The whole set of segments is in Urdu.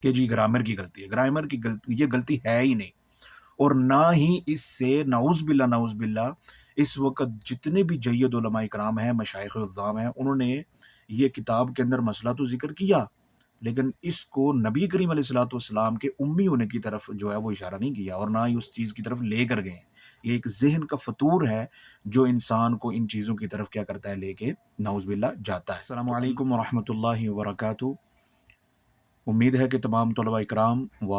کہ جی گرامر کی غلطی ہے، گرامر کی غلطی یہ غلطی ہے ہی نہیں، اور نہ ہی اس سے نعوذ باللہ اس وقت جتنے بھی جید علماء کرام ہیں، مشائخ الزام ہیں، انہوں نے یہ کتاب کے اندر مسئلہ تو ذکر کیا، لیکن اس کو نبی کریم علیہ الصلوۃ والسلام کے امی ہونے کی طرف جو ہے وہ اشارہ نہیں کیا، اور نہ ہی اس چیز کی طرف لے کر گئے ہیں۔ یہ ایک ذہن کا فطور ہے جو انسان کو ان چیزوں کی طرف کیا کرتا ہے، لے کے نعوذ باللہ جاتا ہے۔ السلام علیکم ورحمۃ اللہ وبرکاتہ۔ امید ہے کہ تمام طلباء اکرام و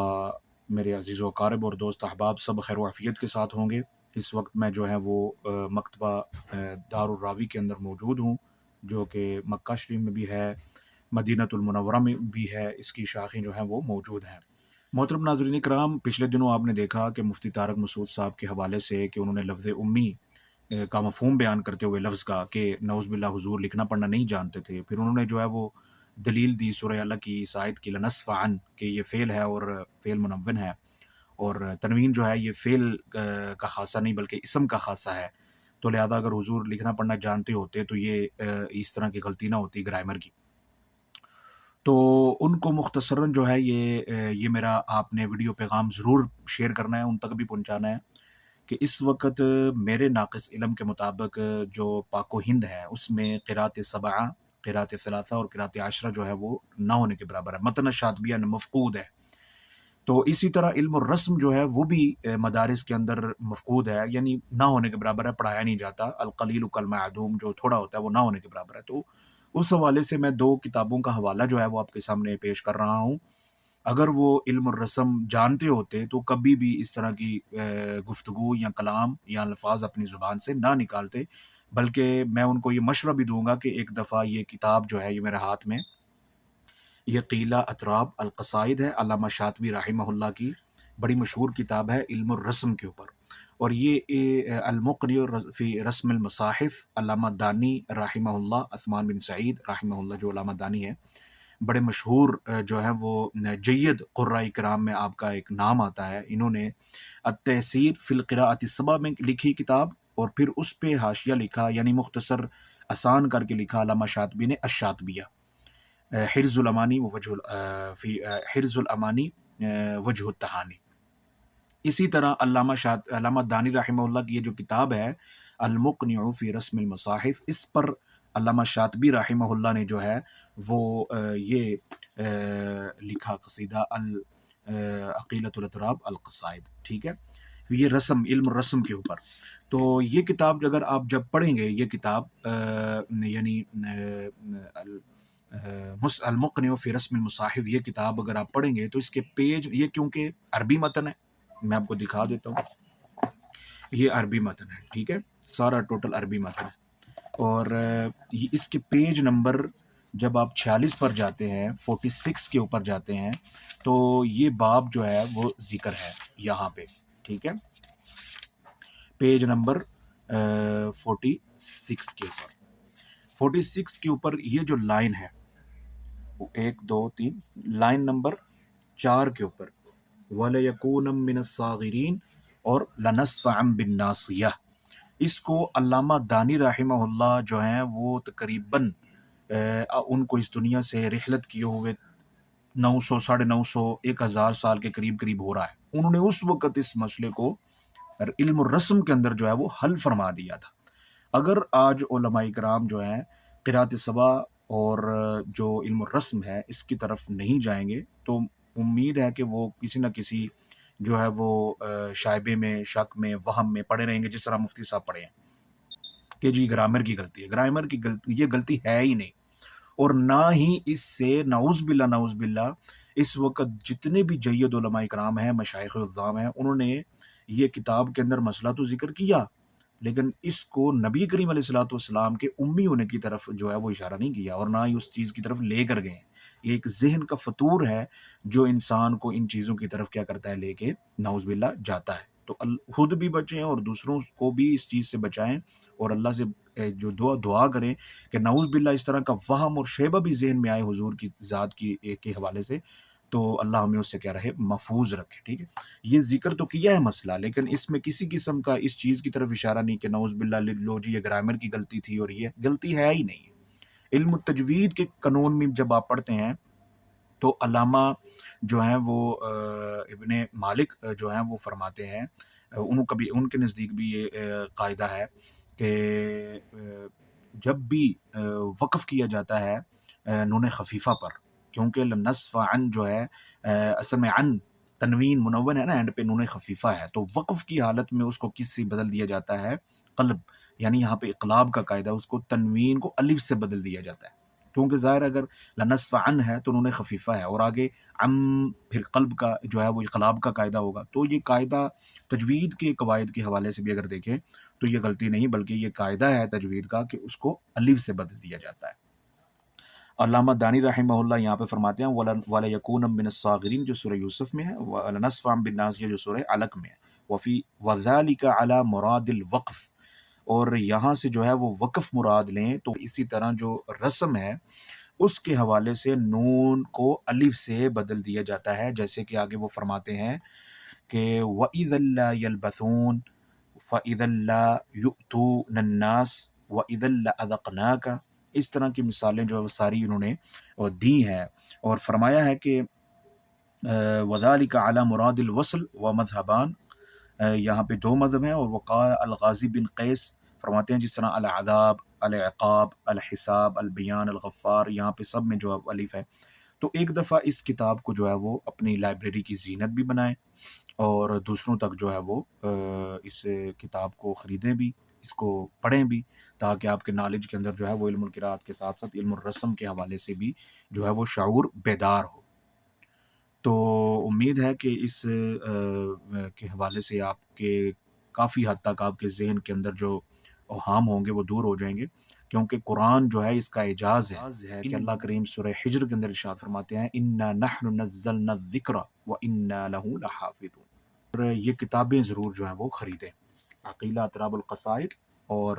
میرے عزیز و اقارب اور دوست احباب سب خیر و عافیت کے ساتھ ہوں گے۔ اس وقت میں جو ہے وہ مکتبہ دار الراوی کے اندر موجود ہوں، جو کہ مکہ شریف میں بھی ہے، مدینہ المنورہ میں بھی ہے، اس کی شاخیں جو ہیں وہ موجود ہیں۔ محترم ناظرین کرام، پچھلے دنوں آپ نے دیکھا کہ مفتی طارق مسعود صاحب کے حوالے سے کہ انہوں نے لفظ امی کا مفہوم بیان کرتے ہوئے لفظ کا کہ نعوذ باللہ حضور لکھنا پڑھنا نہیں جانتے تھے، پھر انہوں نے جو ہے وہ دلیل دی سورہ اللہ کی اس آیت کی لنصفعن کہ یہ فعل ہے اور فعل منون ہے، اور تنوین جو ہے یہ فعل کا خاصہ نہیں بلکہ اسم کا خاصہ ہے، تو لہذا اگر حضور لکھنا پڑھنا جانتے ہوتے تو یہ اس طرح کی غلطی نہ ہوتی گرامر کی۔ تو ان کو مختصراً جو ہے یہ میرا آپ نے ویڈیو پیغام ضرور شیئر کرنا ہے، ان تک بھی پہنچانا ہے کہ اس وقت میرے ناقص علم کے مطابق جو پاک و ہند ہے اس میں قرات سبعہ، قرات ثلاثہ اور قرات عشرہ جو ہے وہ نہ ہونے کے برابر ہے، متن شاطبیہ مفقود ہے۔ تو اسی طرح علم الرسم جو ہے وہ بھی مدارس کے اندر مفقود ہے، یعنی نہ ہونے کے برابر ہے، پڑھایا نہیں جاتا، القلیل کالمعدوم، جو تھوڑا ہوتا ہے وہ نہ ہونے کے برابر ہے۔ تو اس حوالے سے میں دو کتابوں کا حوالہ جو ہے وہ آپ کے سامنے پیش کر رہا ہوں۔ اگر وہ علم الرسم جانتے ہوتے تو کبھی بھی اس طرح کی گفتگو یا کلام یا الفاظ اپنی زبان سے نہ نکالتے، بلکہ میں ان کو یہ مشورہ بھی دوں گا کہ ایک دفعہ یہ کتاب جو ہے یہ میرے ہاتھ میں، یہ قیلہ اطراب القصائد ہے، علامہ شاطبی رحمہ اللہ کی بڑی مشہور کتاب ہے علم الرسم کے اوپر، اور یہ المقنی فی رسم المصاحف، علامہ دانی رحمہ اللہ، عثمان بن سعید رحمہ اللہ جو علامہ دانی ہے، بڑے مشہور جو ہے وہ جید قراء کرام میں آپ کا ایک نام آتا ہے، انہوں نے التحسیر فی القراءۃ السبع میں لکھی کتاب، اور پھر اس پہ حاشیہ لکھا، یعنی مختصر آسان کر کے لکھا علامہ شاطبی نے الشاطبیہ، حرز الامانی و وجہ فی حرز الامانی وجہ التہانی۔ اسی طرح علامہ دانی رحمہ اللہ کی یہ جو کتاب ہے المقنع فی رسم المصاحف، اس پر علامہ شاطبی رحمہ اللہ نے جو ہے وہ یہ لکھا قصیدہ عقیلۃ الاطراب القصائد، ٹھیک ہے، یہ رسم، علم الرسم کے اوپر۔ تو یہ کتاب اگر آپ جب پڑھیں گے، یہ کتاب یعنی المقنع فی رسم المصاحف، یہ کتاب اگر آپ پڑھیں گے تو اس کے پیج، یہ کیونکہ عربی متن ہے، میں آپ کو دکھا دیتا ہوں، یہ عربی متن ہے، ٹھیک ہے، سارا ٹوٹل عربی متن ہے، اور اس کے پیج نمبر جب آپ 46 پر جاتے ہیں، 46 کے اوپر جاتے ہیں، تو یہ باب جو ہے وہ ذکر ہے یہاں پہ، ٹھیک ہے، پیج نمبر 46 کے اوپر، 46 کے اوپر یہ جو لائن ہے، 1 2 3 لائن نمبر 4 کے اوپر وَلَيَكُونًا مِّنَ الصَّاغِرِينَ اور لَنَصْفَعًا بِالنَّاصِيَةِ، اس کو علامہ دانی رحمہ اللہ جو ہیں وہ تقریباً ان کو اس دنیا سے رحلت کیے ہوئے 900 950 1000 سال کے قریب ہو رہا ہے، انہوں نے اس وقت اس مسئلے کو علم الرسم کے اندر جو ہے وہ حل فرما دیا تھا۔ اگر آج علماء کرام جو ہیں قرات سبع اور جو علم الرسم ہے اس کی طرف نہیں جائیں گے تو امید ہے کہ وہ کسی نہ کسی جو ہے وہ شائبے میں، شک میں، وہم میں پڑے رہیں گے، جس طرح مفتی صاحب پڑھے ہیں کہ جی گرامر کی غلطی ہے، گرامر کی غلطی یہ غلطی ہے ہی نہیں، اور نہ ہی اس سے نعوذ باللہ اس وقت جتنے بھی جید علماء کرام ہیں، مشائخ الزام ہیں، انہوں نے یہ کتاب کے اندر مسئلہ تو ذکر کیا، لیکن اس کو نبی کریم علیہ الصلوۃ والسلام کے امی ہونے کی طرف جو ہے وہ اشارہ نہیں کیا، اور نہ ہی اس چیز کی طرف لے کر گئے ہیں۔ یہ ایک ذہن کا فطور ہے جو انسان کو ان چیزوں کی طرف کیا کرتا ہے، لے کے نعوذ باللہ جاتا ہے۔ تو خود بھی بچیں اور دوسروں کو بھی اس چیز سے بچائیں، اور اللہ سے جو دعا کریں کہ نعوذ باللہ اس طرح کا وہم اور شیبہ بھی ذہن میں آئے حضور کی ذات کے حوالے سے، تو اللہ ہمیں اس سے کیا رہے، محفوظ رکھے، ٹھیک ہے۔ یہ ذکر تو کیا ہے مسئلہ، لیکن اس میں کسی قسم کا اس چیز کی طرف اشارہ نہیں کہ نعوذ باللہ لو جی یہ گرامر کی غلطی تھی، اور یہ غلطی ہے ہی نہیں۔ علم التجوید کے قانون میں جب آپ پڑھتے ہیں تو علامہ جو ہیں وہ ابن مالک جو ہیں وہ فرماتے ہیں، ان کے نزدیک بھی یہ قاعدہ ہے کہ جب بھی وقف کیا جاتا ہے نون خفیفہ پر، کیونکہ لنصف عن جو ہے اصل میں عن تنوین منون ہے نا، اینڈ پہ نون خفیفہ ہے، تو وقف کی حالت میں اس کو کس سے بدل دیا جاتا ہے؟ قلب، یعنی یہاں پہ اقلاب کا قاعدہ، اس کو تنوین کو الف سے بدل دیا جاتا ہے، کیونکہ ظاہر اگر لنصف عن ہے تو نون خفیفہ ہے، اور آگے عم پھر قلب کا جو ہے وہ اقلاب کا قاعدہ ہوگا، تو یہ قاعدہ تجوید کے قواعد کے حوالے سے بھی اگر دیکھیں تو یہ غلطی نہیں بلکہ یہ قاعدہ ہے تجوید کا کہ اس کو الف سے بدل دیا جاتا ہے۔ علامہ دانی رحمہ اللہ یہاں پہ فرماتے ہیں وَلَا يَكُونَ مِنَ الصَّاغِرِينَ جو سورہ یوسف میں ہے، وَلَنَصْفًا بِالنَّاسِيَةِ جو سورہ علق میں ہے، وَذَلِكَ عَلَى مُرَادِ الْوَقْف، اور یہاں سے جو ہے وہ وقف مراد لیں تو اسی طرح جو رسم ہے اس کے حوالے سے نون کو الف سے بدل دیا جاتا ہے، جیسے کہ آگے وہ فرماتے ہیں کہ وَإِذًا لَّا يَلْبَثُونَ فَإِذًا لَّا يُؤْتُونَ النَّاسَ وَإِذًا لَّأَذَقْنَاكَ، اس طرح کی مثالیں جو ہے وہ ساری انہوں نے دی ہیں، اور فرمایا ہے کہ وَذَلِكَ عَلَى مُرَادِ الْوَصْلِ وَمَذْهَبَانِ، یہاں پہ دو مذہب ہیں، اور وقال الغازی بن قیس فرماتے ہیں جس طرح العذاب، العقاب، الحساب، البیان، الغفار، یہاں پہ سب میں جو الف ہے، تو ایک دفعہ اس کتاب کو جو ہے وہ اپنی لائبریری کی زینت بھی بنائیں، اور دوسروں تک جو ہے وہ اس کتاب کو خریدیں بھی، اس کو پڑھیں بھی، تاکہ آپ کے نالج کے اندر جو ہے وہ علم القراءت کے ساتھ ساتھ علم الرسم کے حوالے سے بھی جو ہے وہ شعور بیدار ہو۔ تو امید ہے کہ اس کے حوالے سے آپ کے کافی حد تک آپ کے ذہن کے اندر جو اوہام ہوں گے وہ دور ہو جائیں گے، کیونکہ قرآن جو ہے اس کا اعجاز ہے کہ اللہ کریم سورہ حجر کے اندر ارشاد فرماتے ہیں اِنَّا نَحْنُ نَزَّلْنَا الذِّكْرَ وَإِنَّا لَهُ لَحَافِظُونَ، اور یہ کتابیں ضرور جو ہیں وہ خریدیں، عقیلہ اطراب القصائد اور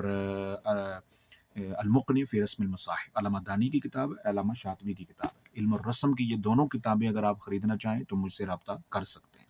المقنی فی رسم المصاحف، علامہ دانی کی کتاب ہے، علامہ شاطبی کی کتاب ہے، علم الرسم کی یہ دونوں کتابیں اگر آپ خریدنا چاہیں تو مجھ سے رابطہ کر سکتے ہیں۔